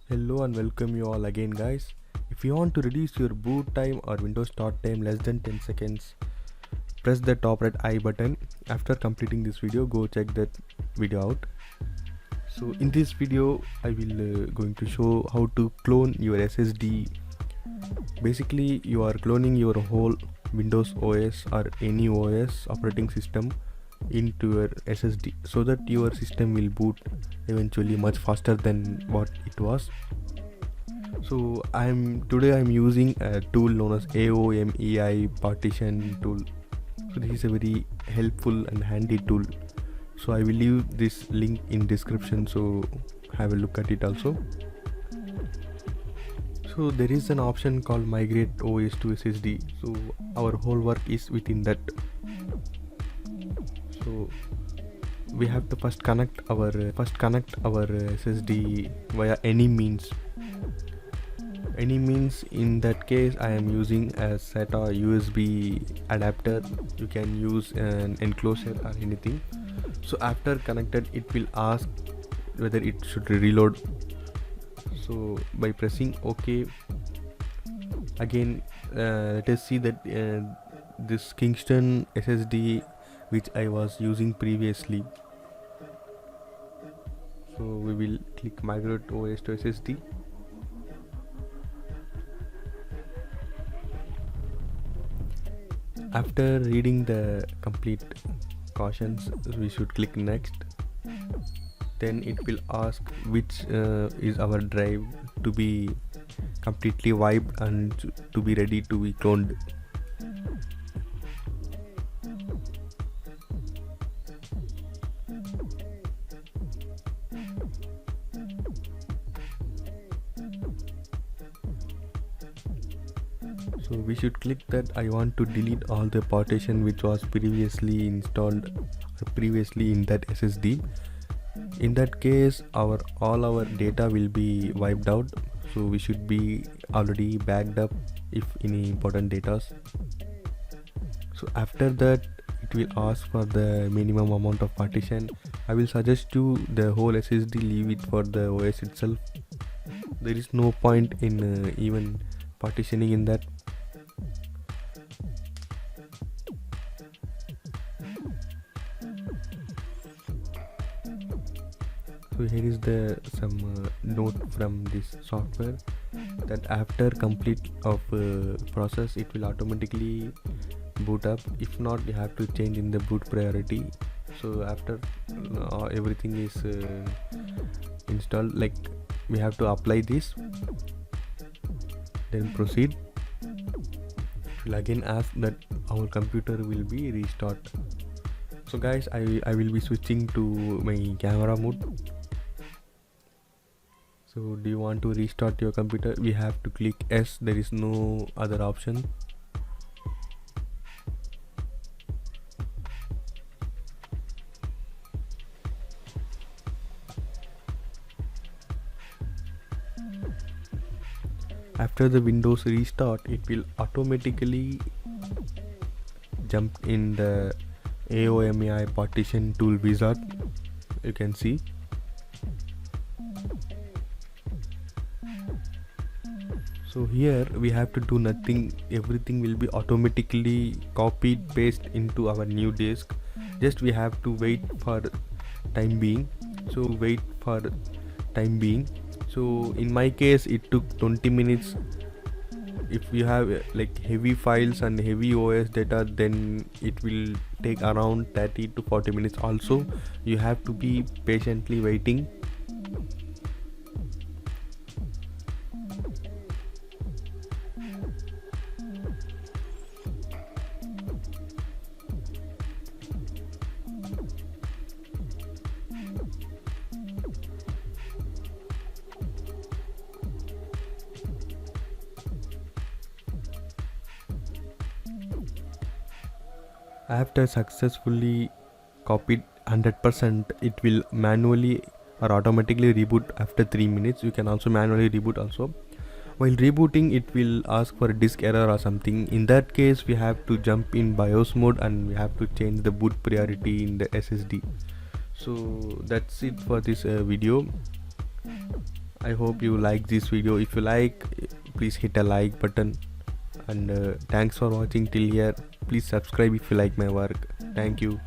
Hello and welcome you all again, guys. If you want to reduce your boot time or Windows start time less than 10 seconds, press the top right I button. After completing this video, go check that video out. So in this video I will going to show how to clone your SSD. Basically you are cloning your whole Windows OS or any OS operating system into your SSD so that your system will boot eventually much faster than what it was. So today I'm using a tool known as AOMEI partition tool. So this is a very helpful and handy tool. So I will leave this link in description, so have a look at it also. So there is an option called Migrate OS to SSD. So our whole work is within that. So we have to first connect our SSD via any means. In that case I am using a SATA USB adapter. You can use an enclosure or anything. So after connected, it will ask whether it should reload. So by pressing OK, again let us see that this Kingston SSD which I was using previously. So we will click Migrate OS to SSD. After reading the complete cautions, we should click next. Then it will ask which is our drive to be completely wiped and to be ready to be cloned. So we should click that I want to delete all the partition which was previously installed previously in that SSD. In that case all our data will be wiped out, so we should be already backed up if any important data. So after that it will ask for the minimum amount of partition. I will suggest you the whole SSD, leave it for the OS itself. There is no point in even partitioning in that. So here is some note from this software that after complete of process it will automatically boot up. If not, you have to change in the boot priority. So after everything is installed, like we have to apply this, then proceed. It will again ask that our computer will be restart. So guys, I will be switching to my camera mode. So do you want to restart your computer? We have to click S. There is no other option. After the Windows restart, it will automatically jump in the AOMEI partition tool wizard. You can see. So here we have to do nothing, everything will be automatically copied, paste into our new disk. Just we have to wait for time being. So in my case it took 20 minutes. If you have like heavy files and heavy OS data, then it will take around 30 to 40 minutes. Also you have to be patiently waiting. After successfully copied 100%, it will manually or automatically reboot after 3 minutes. You can also manually reboot also. While rebooting, it will ask for a disk error or something. In that case, we have to jump in BIOS mode and we have to change the boot priority in the SSD. So that's it for this video. I hope you like this video. If you like, please hit a like button, and thanks for watching till here. Please subscribe if you like my work. Thank you.